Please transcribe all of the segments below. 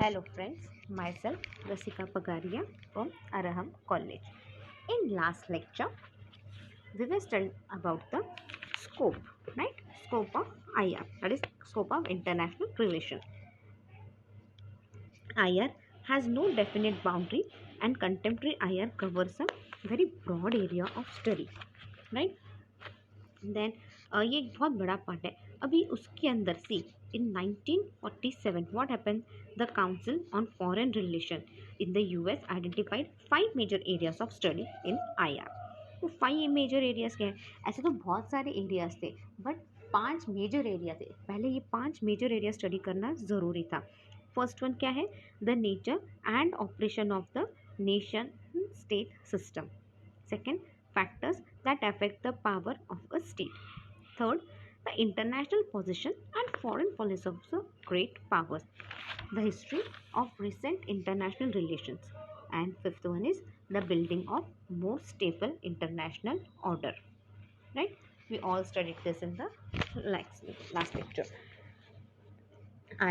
Hello friends, myself Rasika Pagaria from Araham College. In last lecture, we were studying about the scope, right? Scope of IR, that is scope of international relation. IR has no definite boundary and contemporary IR covers a very broad area of study, right? Then ये एक बहुत बड़ा part है. अभी उसके अंदर see in 1947 what happened the council on foreign relation in the US identified 5 major areas of study in IR. तो 5 major areas क्या है? ऐसे तो बहुत सारे एरियाज थे बट 5 मेजर एरिया थे. पहले ये 5 मेजर एरिया स्टडी करना ज़रूरी था. फर्स्ट वन क्या है? The nature and operation of the nation state system. Second, factors that affect the power of a state. Third, the international position and foreign policy of the great powers. The history of recent international relations. And fifth one is the building of more stable international order. Right? We all studied this in the last lecture.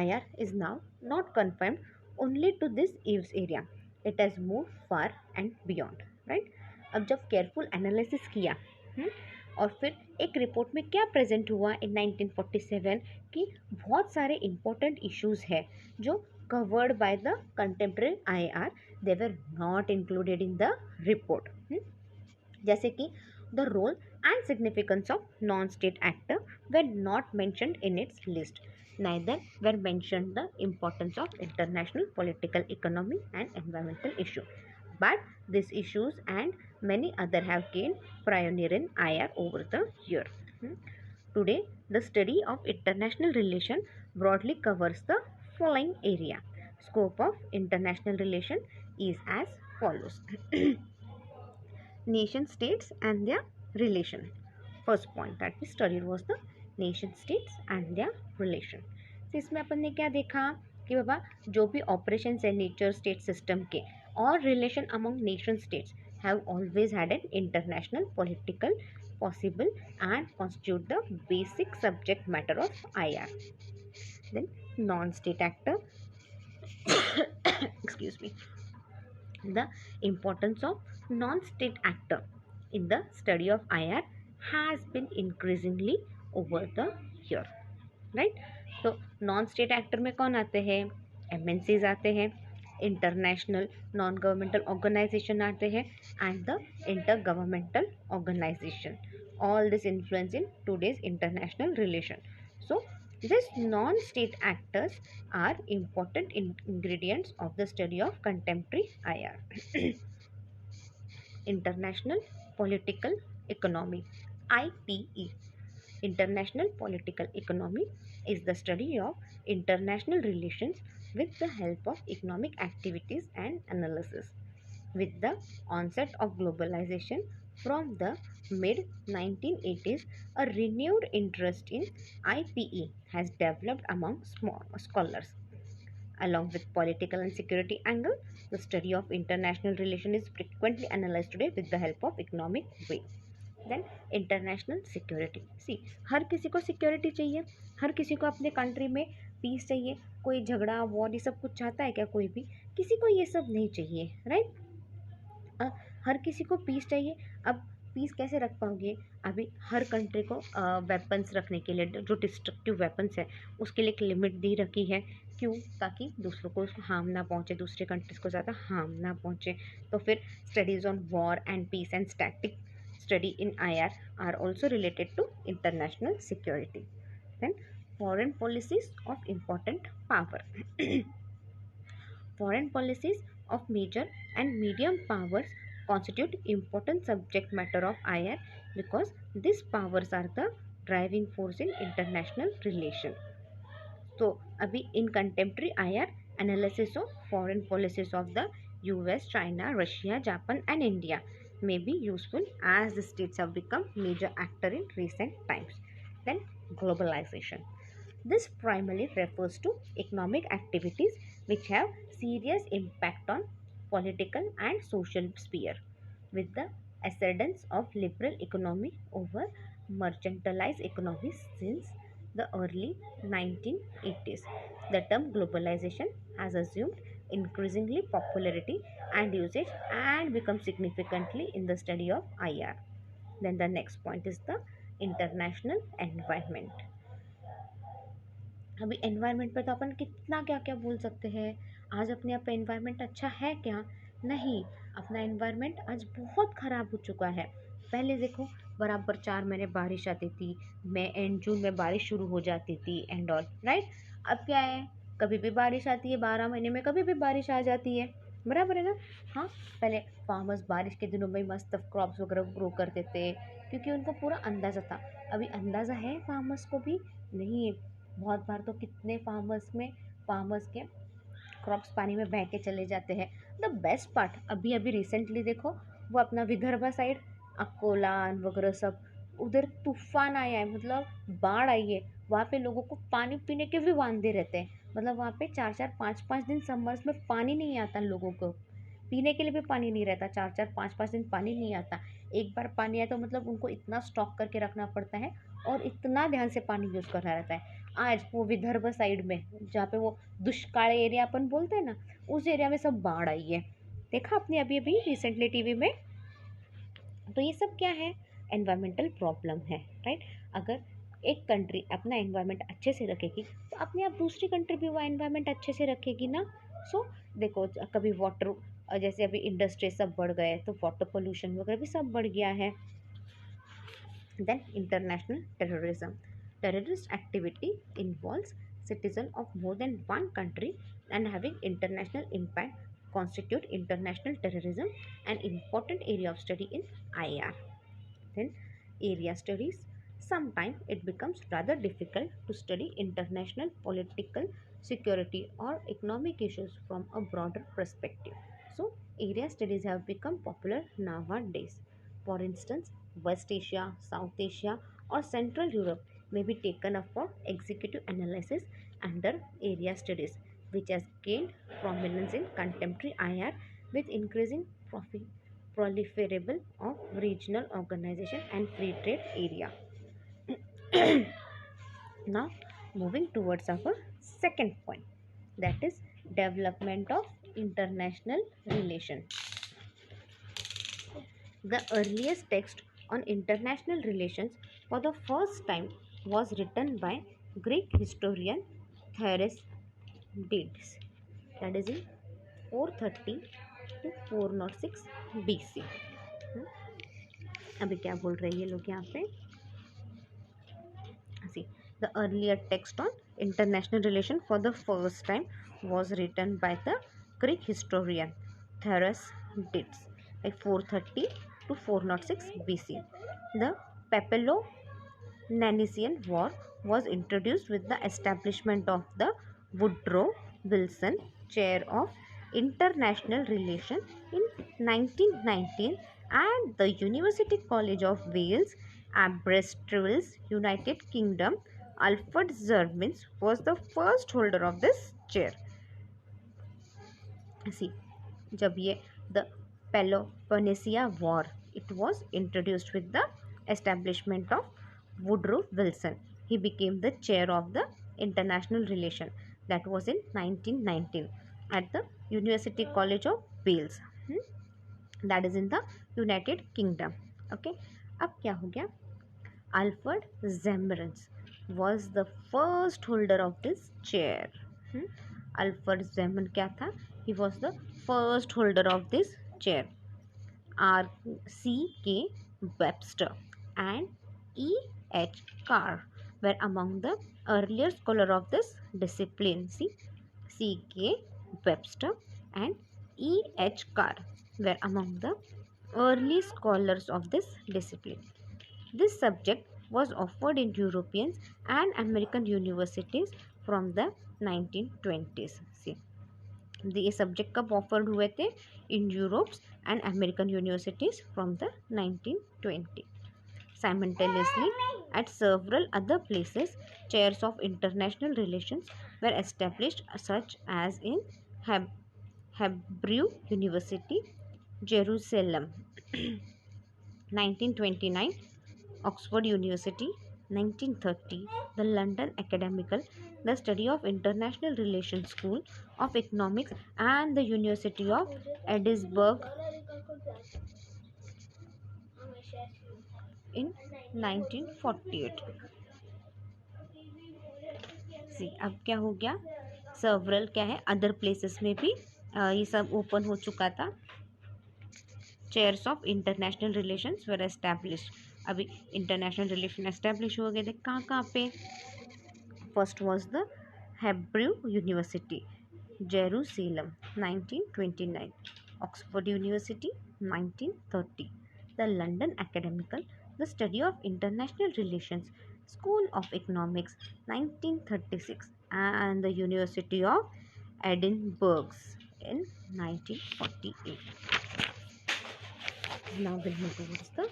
IR is now not confined only to this EVES area. It has moved far and beyond. Right? अब जब careful analysis किया और फिर एक report में क्या present हुआ इन 1947 कि बहुत सारे इम्पोर्टेंट इश्यूज है जो covered by the contemporary IR, they were not included in the report. जैसे कि the role and significance of non state actor were not mentioned in its list. neither were mentioned the importance of international political, economy and environmental issue. But these issues and many other have gained pioneer in IR over the year. Today, the study of international relation broadly covers the following area. Scope of international relation is as follows. Nation states and their relation. First point that we studied was the nation states and their relation. तो इसमें अपन ने क्या देखा कि बाबा जो भी operation है nature state system के और relation among nation states have always had an international political possible and constitute the basic subject matter of IR. Then non-state actor excuse me, the importance of non-state actor in the study of IR has been increasingly over the year. Right? तो non state actor में कौन आते हैं? MNCs आते हैं, international non governmental organisation आते हैं and the inter governmental organisation. All this influence in today's international relation. So these non-state actors are important ingredients of the study of contemporary IR. International Political Economy, IPE. International Political Economy is the study of international relations with the help of economic activities and analysis. With the onset of globalization from the mid-1980s, a renewed interest in IPE has developed among small scholars. Along with political and security angle, the study of international relation is frequently analyzed today with the help of economic way. Then international security. See हर किसी को security चाहिए, हर किसी को अपने country में piece चाहिए. कोई झगड़ा वॉर ये सब कुछ चाहता है क्या? कोई भी किसी को ये सब नहीं चाहिए. राइट? हर किसी को पीस चाहिए. अब पीस कैसे रख पाओगे? अभी हर कंट्री को वेपन्स रखने के लिए, जो डिस्ट्रक्टिव वेपन्स है उसके लिए एक लिमिट दी रखी है. क्यों? ताकि दूसरों को उसको हार्म ना पहुँचे, दूसरे कंट्रीज को ज़्यादा हार्म ना पहुँचे. तो फिर studies on war and peace and static study in IR are also related to international security. Then foreign policies of important power. Foreign policies of major and medium powers constitute important subject matter of IR because these powers are the driving force in international relation. So अभी in contemporary IR analysis of foreign policies of the US, China, Russia, Japan and India may be useful as the states have become major actor in recent times. Then globalization. This primarily refers to economic activities which have serious impact on political and social sphere. With the ascendance of liberal economy over mercantilized economies since the early 1980s. The term globalization has assumed increasingly popularity and usage and become significantly in the study of IR. Then the next point is the international environment. अभी environment पे तो अपन कितना क्या क्या बोल सकते हैं। आज अपने यहाँ पे एनवायरनमेंट अच्छा है क्या? नहीं, अपना एनवायरनमेंट आज बहुत ख़राब हो चुका है। पहले देखो, बराबर 4 महीने बारिश आती थी, मई एंड जून में बारिश शुरू हो जाती थी एंड ऑल, राइट। अब क्या है, कभी भी बारिश आती है, 12 महीने में कभी भी बारिश आ जाती है, बराबर है ना। हाँ, पहले फार्मर्स बारिश के दिनों में मस्त क्रॉप्स वगैरह ग्रो करते थे क्योंकि उनको पूरा अंदाज़ा था। अभी अंदाज़ा है फार्मर्स को भी? नहीं है। बहुत बार तो कितने फार्मर्स के क्रॉप्स पानी में बह के चले जाते हैं। द बेस्ट पार्ट, अभी अभी रिसेंटली देखो, वो अपना विदर्भ साइड, अकोला वगैरह सब, उधर तूफान आया है, मतलब बाढ़ आई है। वहाँ पे लोगों को पानी पीने के भी वांदे रहते हैं। मतलब वहाँ पे 4-4 5-5 दिन समर्स में पानी नहीं आता, लोगों को पीने के लिए भी पानी नहीं रहता। 4-4 5-5 दिन पानी नहीं आता। एक बार पानी आया तो मतलब उनको इतना स्टॉक करके रखना पड़ता है और इतना ध्यान से पानी यूज़ करना रहता है। आज वो विदर्भ साइड में, जहाँ पे वो दुष्काल एरिया अपन बोलते हैं ना, उस एरिया में सब बाढ़ आई है। देखा आपने अभी अभी रिसेंटली टीवी में। तो ये सब क्या है? एनवायरमेंटल प्रॉब्लम है, राइट। अगर एक कंट्री अपना एनवायरनमेंट अच्छे से रखेगी तो अपने आप दूसरी कंट्री भी वो एनवायरनमेंट अच्छे से रखेगी ना। सो देखो, कभी वाटर, जैसे अभी इंडस्ट्री सब बढ़ गए तो वाटर पोल्यूशन वगैरह भी सब बढ़ गया है। Then international terrorism. Terrorist activity involves citizens of more than one country and having international impact constitute international terrorism, an important area of study in IR. Then area studies. Sometimes it becomes rather difficult to study international political, security or economic issues from a broader perspective. So area studies have become popular nowadays. For instance, West Asia, South Asia or Central Europe may be taken up for executive analysis under area studies, which has gained prominence in contemporary IR with increasing proliferable of regional organization and free trade area. Now moving towards our second point, that is development of international relations. The earliest text on international relations for the first time was written by Greek historian Thucydides, that is in 430 to 406 BC. अभी क्या बोल रहे हैं ये लोग यहाँ पे? See, the earlier text on international relation for the first time was written by the Greek historian Thucydides, like 430 to 406 BC. The Peloponnesian War was introduced with the establishment of the Woodrow Wilson Chair of International Relations in 1919 and the University College of Wales, Aberystwyth, United Kingdom. Alfred Zermins was the first holder of this chair. See, जब ये the Peloponnesian War, it was introduced with the establishment of Woodrow Wilson. He became the chair of the international relation. That was in 1919 at the University College of Wales. That is in the United Kingdom. Okay, अब क्या हो गया? Alfred Zermins was the first holder of this chair. Alfred Zermins क्या था? He was the first holder of this chair. R.C.K. Webster and E.H. Carr were among the earlier scholars of this discipline. See, C.K. Webster and E.H. Carr were among the early scholars of this discipline. This subject was offered in European and American universities from the 1920s. See, ये subject कब offered हुए थे? In Europe's and American universities from the 1920. Simultaneously, at several other places, chairs of international relations were established, such as in Hebrew University, Jerusalem, 1929, Oxford University, 1930, the London Academical, the study of international relations school of economics and the University of Edinburgh in 1948. सी अब क्या हो गया, सर्वरल क्या है, other places में भी ये सब ओपन हो चुका था. Chairs of international relations were establish. अभी इंटरनेशनल रिलेशन एस्टैब्लिश हो गए थे कहाँ कहाँ पे. First was the Hebrew university, Jerusalem 1929. Oxford university 1930. The London academical, the study of international relations school of economics 1936. and the University of Edinburgh in 1948. Now we'll move towards the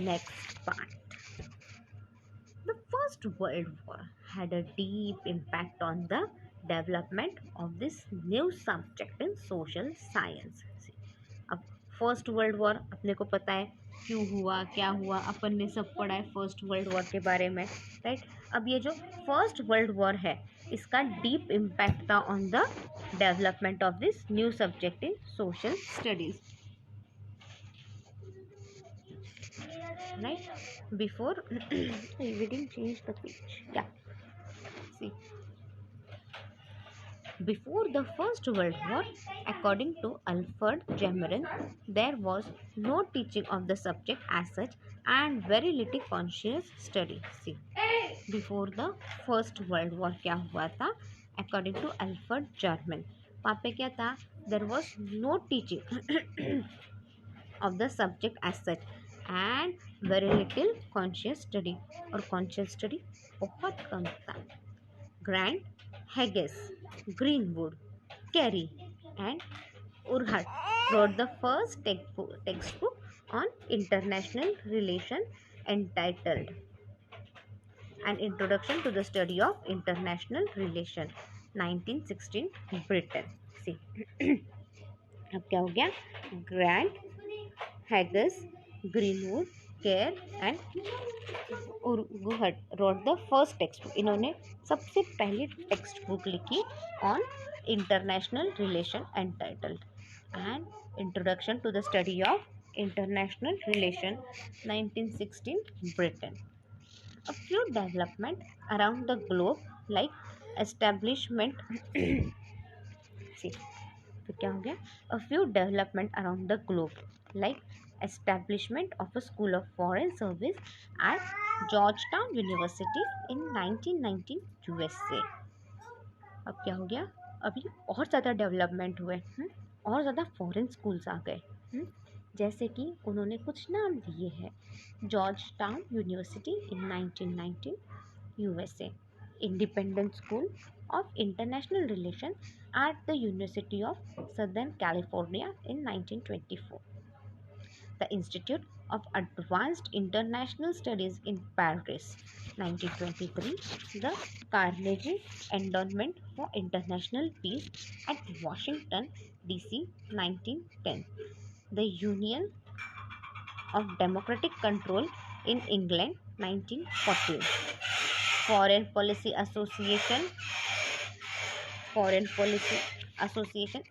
next part. The First World War had a deep impact on the development of this new subject in social science. अब first world war अपने को पता है क्यों हुआ, क्या हुआ, अपन ने सब पढ़ा है फर्स्ट वर्ल्ड वॉर के बारे में, राइट. अब ये जो फर्स्ट वर्ल्ड वॉर है इसका डीप इम्पैक्ट था on the development of this new subject in social studies, right. Before we didn't change the page, yeah, see, before the First World War, according to Alfred Jemmerin, there was no teaching of the subject as such and very little conscious study. See, before the First World War क्या हुआ था, according to Alfred Jemmerin, वहाँ पे क्या था, there was no teaching of the subject as such and very little conscious study, और conscious study बहुत कम था. Grant, Haggis, Greenwood, Carey and Urquhart wrote the first textbook on international relations entitled An Introduction to the Study of International Relations 1916 Britain. See, अब क्या हो गया, Grant, Haggis, Greenwood, Kerr and Urquhart wrote the first text book. इन्होंने सबसे पहली text book लिखी on international relation entitled and introduction to the study of international relation 1916 Britain. A few development around the globe like establishment see, तो क्या हो गया, a few development around the globe like establishment of a school of foreign service at Georgetown University in 1919 USA. अब क्या हो गया, अभी और ज़्यादा डेवलपमेंट हुए, और ज़्यादा फॉरेन स्कूल्स आ गए, जैसे कि उन्होंने कुछ नाम दिए हैं. George town university in 1919 USA, independent school of international relation at the university of southern California in 1924, the institute of Advanced International Studies in Paris 1923, the Carnegie Endowment for International Peace at Washington DC 1910, the Union of Democratic Control in England 1914, Foreign Policy Association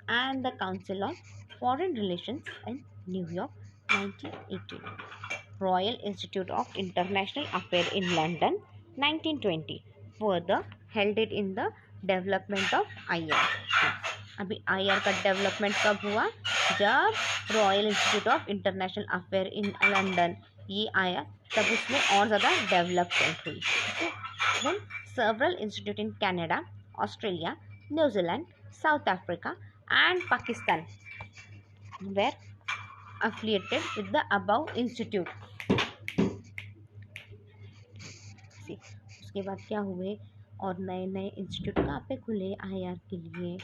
and the Council of Foreign Relations in New York 1918, Royal Institute of International Affairs in London 1920, further held it in the development of IR. अभी IR का development कब हुआ, जब royal institute of international affair in London ये आया, तब उसमें और ज़्यादा डेवलपमेंट हुई. Then several institute in Canada, Australia, New Zealand, South Africa and Pakistan were affiliated with the above institute. उसके बाद क्या हुए, और नए नए इंस्टीट्यूट कहाँ पे खुले IR के लिए,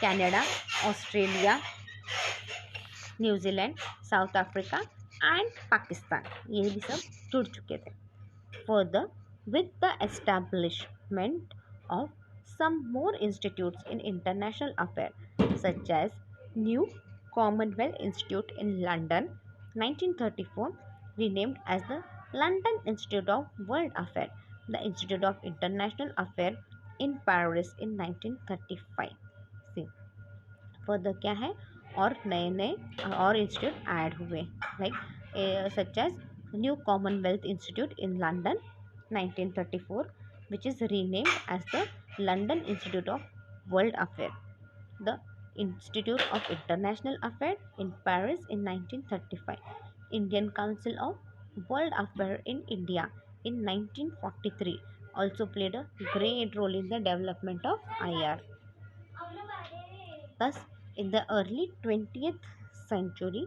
Canada, Australia, New Zealand, south Africa and Pakistan, ये भी सब जुड़ चुके थे. Further with the establishment of some more institutes in international affairs such as New Commonwealth Institute in London 1934, renamed as the London Institute of World Affairs, the Institute of International Affairs in Paris in 1935. See, further क्या है और नए नए और institute add हुए, like such as new commonwealth institute in London 1934, which is renamed as the London Institute of World Affairs, the Institute of International Affairs in Paris in 1935, Indian Council of World Affairs in India in 1943 also played a great role in the development of IR. Thus, in the early 20th century,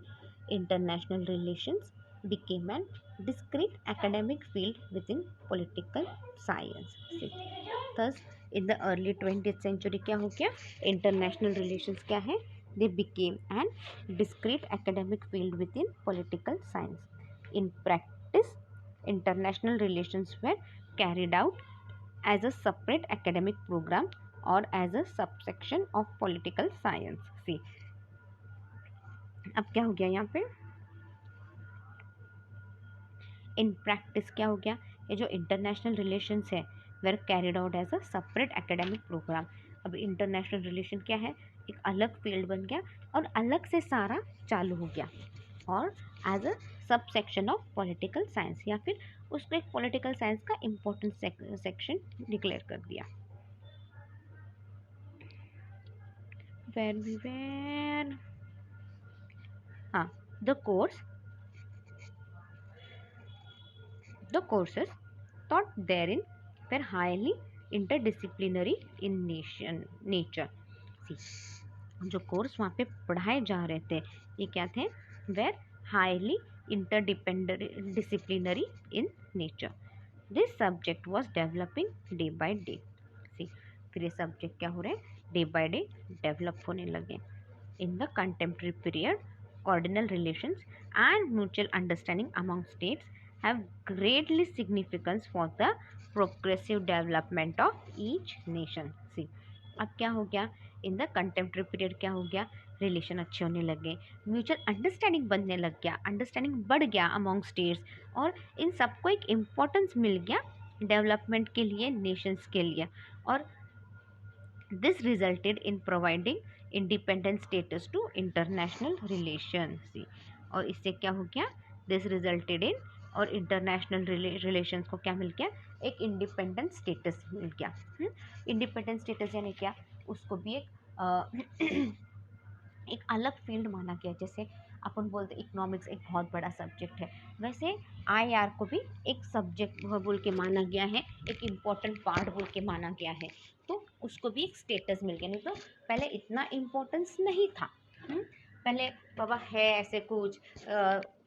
international relations became an discrete academic field within political science. Thus, in the early 20th century क्या हो गया, international relations क्या है, they became an discrete academic field within political science. In practice, international relations were carried out as a separate academic program or as a subsection of political science. See, अब क्या हो गया यहाँ पे, in practice क्या हो गया, ये जो इंटरनेशनल रिलेशंस है were carried out as a separate academic programme. अब इंटरनेशनल रिलेशन क्या है, एक अलग फील्ड बन गया और अलग से सारा चालू हो गया, और as a sub section of political science, या फिर उसको एक पॉलिटिकल साइंस का इम्पोर्टेंट सेक्शन डिक्लेयर कर दिया. where we were the courses taught therein were highly interdisciplinary in nature. See, जो कोर्स वहाँ पे पढ़ाए जा रहे थे ये क्या थे, were highly interdisciplinary in nature. This subject was developing day by day. See, फिर ये सब्जेक्ट क्या हो रहे हैं, डे बाय डे डेवलप होने लगे. In the contemporary period, ordinal relations and mutual understanding among states have greatly significance for the progressive development of each nation. See, अब क्या हो गया, इन द कंटेम्प्रेरी पीरियड क्या हो गया, रिलेशन अच्छे होने लगे, म्यूचुअल अंडरस्टैंडिंग बनने लग गया, अंडरस्टैंडिंग बढ़ गया अमॉन्ग स्टेट्स, और इन सबको एक इम्पोर्टेंस मिल गया डेवलपमेंट के लिए, नेशंस के लिए. और this resulted in providing independent status to international relation. और इससे क्या हो गया, दिस रिजल्टेड इन, और इंटरनेशनल रिलेशंस को क्या मिल गया, एक इंडिपेंडेंट स्टेटस मिल गया. इंडिपेंडेंट स्टेटस यानी क्या, उसको भी एक अलग फील्ड माना गया. जैसे अपन बोलते इकोनॉमिक्स एक बहुत बड़ा सब्जेक्ट है, वैसे IR को भी एक सब्जेक्ट बोल के माना गया है, एक इम्पॉर्टेंट पार्ट बोल के माना गया है, तो उसको भी एक स्टेटस मिल गया. नहीं तो पहले इतना इम्पोर्टेंस नहीं था. पहले बाबा है ऐसे कुछ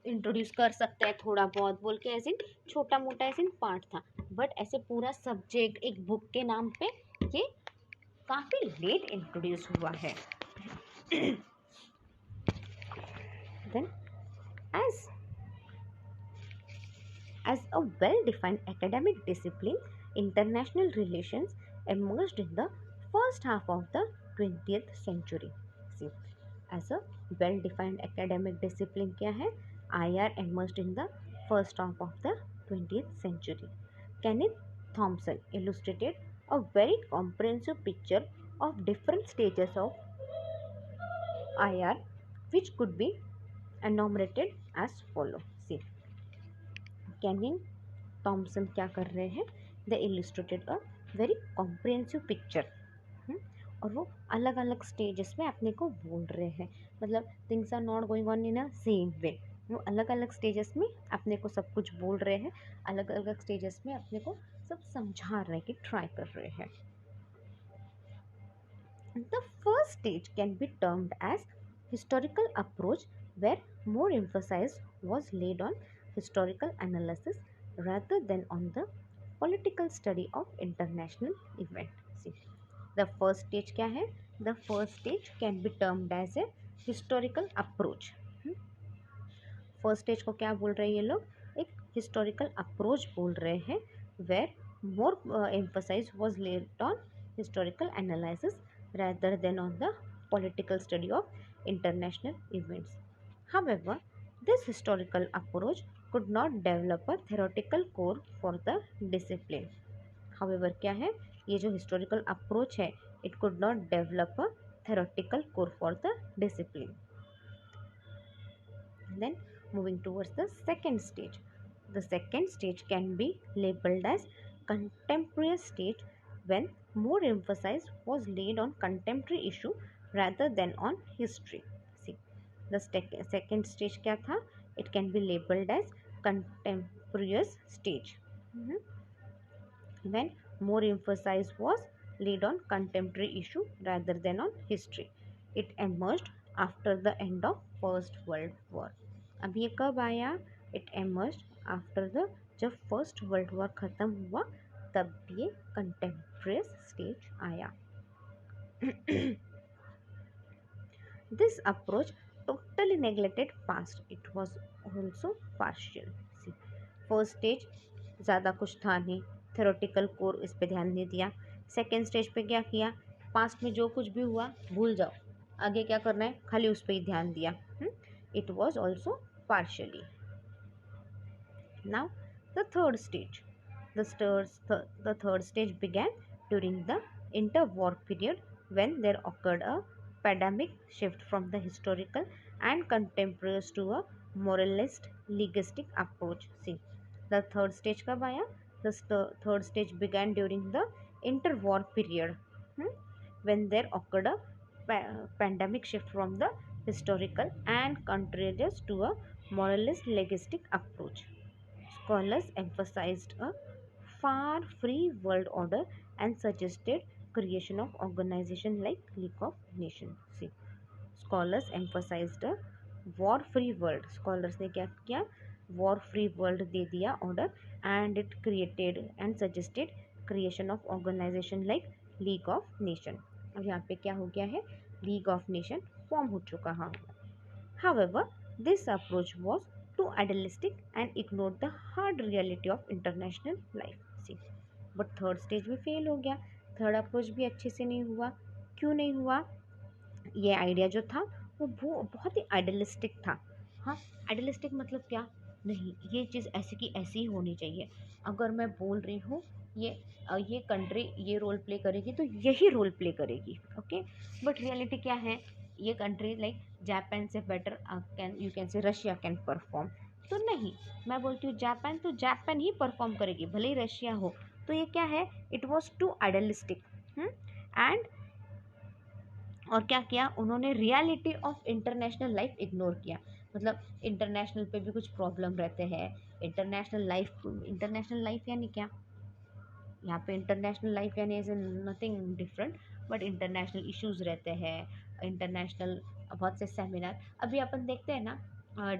इंट्रोड्यूस कर सकता है थोड़ा बहुत बोल के, ऐसे छोटा मोटा ऐसे पार्ट था, बट ऐसे पूरा सब्जेक्ट एक बुक के नाम पे ये काफ़ी लेट इंट्रोड्यूस हुआ है. Then, as a well-defined academic discipline, international relations emerged in the first half of the 20th century. See, as a well-defined academic discipline क्या है, IR emerged in the first half of the 20th century. Kenneth Thompson illustrated a very comprehensive picture of different stages of IR, which could be enumerated as follow. See, Kenneth Thompson क्या कर रहे हैं, they illustrated a very comprehensive picture. और वो अलग अलग stages में अपने को बोल रहे हैं, मतलब things are not going on in a same way. वो अलग अलग स्टेजेस में अपने को सब कुछ बोल रहे हैं, अलग अलग स्टेजेस में अपने को सब समझा रहे हैं कि ट्राई कर रहे हैं. The first stage can be termed as historical approach, where more emphasis was laid on historical analysis rather than on the political study of international events. See, the first stage क्या है, the first stage can be termed as a historical approach. First stage को क्या बोल रहे हैं ये लोग, एक हिस्टोरिकल अप्रोच बोल रहे हैं, where more emphasize was laid on historical analysis rather than on the political study of international events. However, this historical approach could not develop a theoretical core for the discipline. However, क्या है, ये जो historical approach है, it could not develop a theoretical core for the discipline. Then moving towards the second stage. The second stage can be labeled as contemporary stage when more emphasis was laid on contemporary issue rather than on history. See, the second stage क्या था? It can be labeled as contemporaneous stage. When more emphasis was laid on contemporary issue rather than on history. It emerged after the end of First World War. अब ये कब आया? It emerged after the जब first world war ख़त्म हुआ तब ये कंटेम्प्रेस stage आया. This approach totally neglected past. It was also partial. See, first stage ज़्यादा कुछ था नहीं, थ्योरेटिकल कोर इस पे ध्यान नहीं दिया. सेकेंड स्टेज पे क्या किया? पास्ट में जो कुछ भी हुआ भूल जाओ, आगे क्या करना है खाली उस पर ही ध्यान दिया. It was also partially. Now the third stage. The third stage began during the interwar period when there occurred a paradigmic shift from the historical and contemporary to a moralist legalistic approach. See, the third stage कब आया? The third stage began during the interwar period when there occurred a pandemic shift from the historical and contemporary to a moralist legalistic approach. Scholars emphasized a far free world order and suggested creation of organization like League of Nations. See, scholars emphasized a war free world. Scholars ने क्या किया? War free world दे दिया order and it created and suggested creation of organization like League of Nations. अब यहाँ पे क्या हो गया है? League of Nations फॉर्म हो चुका है. However, this approach was too idealistic and ignored the hard reality of international life. See, but third stage में फेल हो गया. थर्ड अप्रोच भी अच्छे से नहीं हुआ. क्यों नहीं हुआ? ये आइडिया जो था वो बहुत ही आइडियलिस्टिक था. हाँ, आइडियलिस्टिक मतलब क्या? नहीं, ये चीज़ ऐसी की ऐसी ही होनी चाहिए. अगर मैं बोल रही हूँ ये कंट्री ये रोल प्ले करेगी तो यही रोल प्ले करेगी. ओके, बट रियलिटी क्या है? ये कंट्री लाइक जापान से बेटर यू कैन से रशिया कैन परफॉर्म. तो नहीं, मैं बोलती हूँ जापान तो जापान ही परफॉर्म करेगी भले ही रशिया हो. तो ये क्या है? It was too idealistic. And और क्या किया उन्होंने? Reality of international life ignore किया. मतलब इंटरनेशनल पे भी कुछ प्रॉब्लम रहते हैं. इंटरनेशनल लाइफ यानी क्या? यहाँ पे इंटरनेशनल लाइफ यानी as nothing different, but international issues रहते हैं. इंटरनेशनल बहुत से सेमिनार अभी अपन देखते हैं ना.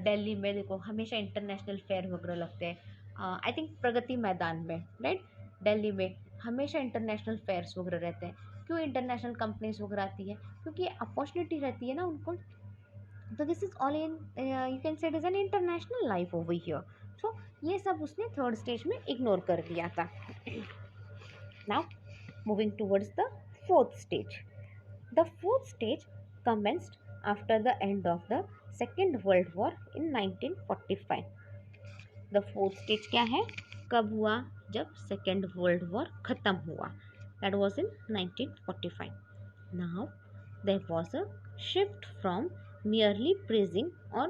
दिल्ली में देखो हमेशा इंटरनेशनल फेयर वगैरह लगते हैं. आई थिंक प्रगति मैदान में, राइट, दिल्ली में हमेशा इंटरनेशनल फेयर्स वगैरह रहते हैं. क्यों इंटरनेशनल कंपनीज वगैरह आती है? क्योंकि अपॉर्चुनिटी रहती है ना उनको. तो this is all in you can say it is an international life over here. So ये सब उसने थर्ड स्टेज में इग्नोर कर दिया था. Now, moving towards the fourth stage. The fourth stage commenced after the end of the Second World War in 1945. The fourth stage क्या है? कब हुआ? जब Second World War ख़त्म हुआ. That was in 1945. Now, there was a shift from merely praising or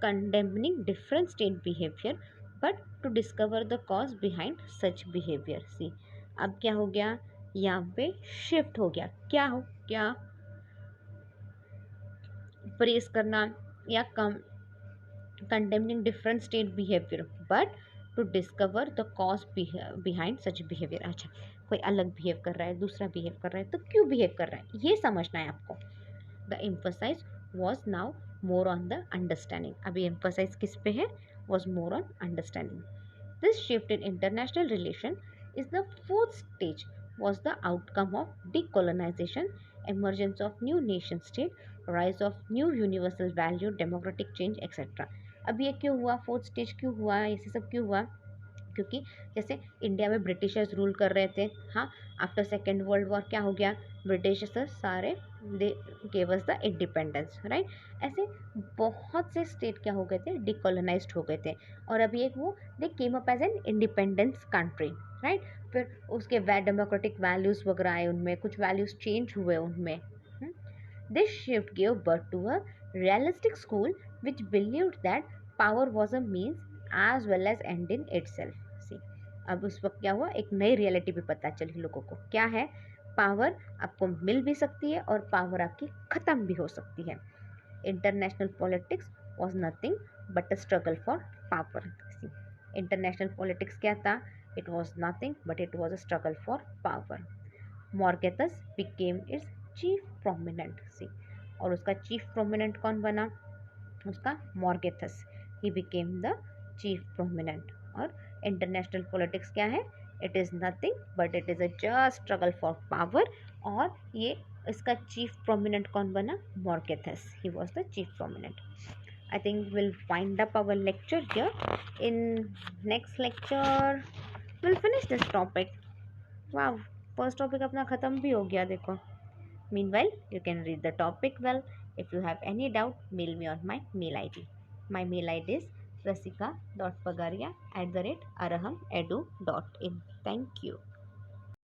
condemning different state behavior, but to discover the cause behind such behavior. See, अब क्या हो गया? यहाँ पे शिफ्ट हो गया. क्या हो क्या? प्रेस करना या condemning different state behaviour but to discover the cause behind such behaviour. अच्छा, कोई अलग बिहेव कर रहा है, दूसरा बिहेव कर रहा है, तो क्यों बिहेव कर रहा है ये समझना है आपको. The emphasize was now more on the understanding. अभी एम्फसाइज किस पे है? Was more on understanding. This shift in international relation is the fourth stage was the outcome of decolonization, emergence of new nation state, rise of new universal value, democratic change, etc. अब ये क्यों हुआ? Fourth stage क्यों हुआ? ये सब क्यों हुआ? क्योंकि जैसे इंडिया में ब्रिटिशर्स रूल कर रहे थे. हाँ, आफ्टर सेकेंड वर्ल्ड वॉर क्या हो गया? ब्रिटिशर्स सारे they gave us the independence, right. ऐसे बहुत से स्टेट क्या हो गए थे, डिकोलोनाइज्ड हो गए थे, और अभी एक वो they came up as an independence country, right. फिर उसके डेमोक्रेटिक वैल्यूज़ वगैरह आए, उनमें कुछ वैल्यूज़ चेंज हुए उनमें। This shift gave birth to a realistic school which believed that power was a means as well as and in itself. See, अब उस वक्त क्या हुआ, एक नई रियलिटी भी पता चली लोगों को, क्या है, पावर आपको मिल भी सकती है और पावर आपकी ख़त्म भी हो सकती है। International politics was nothing but a struggle for power. International politics क्या था, it was nothing but it was a struggle for power. मॉर्गेथस became its chief prominent. See, और उसका चीफ प्रोमिनेंट कौन बना, उसका मॉर्गेथस, ही बिकेम द चीफ प्रोमिनेंट। और इंटरनेशनल पॉलिटिक्स क्या है, it is nothing but it is a just struggle for power, और ये इसका चीफ प्रोमिनेंट कौन बना, मॉर्गेथस, he was the chief prominent. I think we'll wind up our lecture here. In next lecture, we'll finish this topic. Wow, first topic अपना ख़त्म भी हो गया देखो. Meanwhile, you can read the topic well. If you have any doubt, mail me on my mail ID. My mail ID is rasika.pagaria@arahamedu.in. Thank you.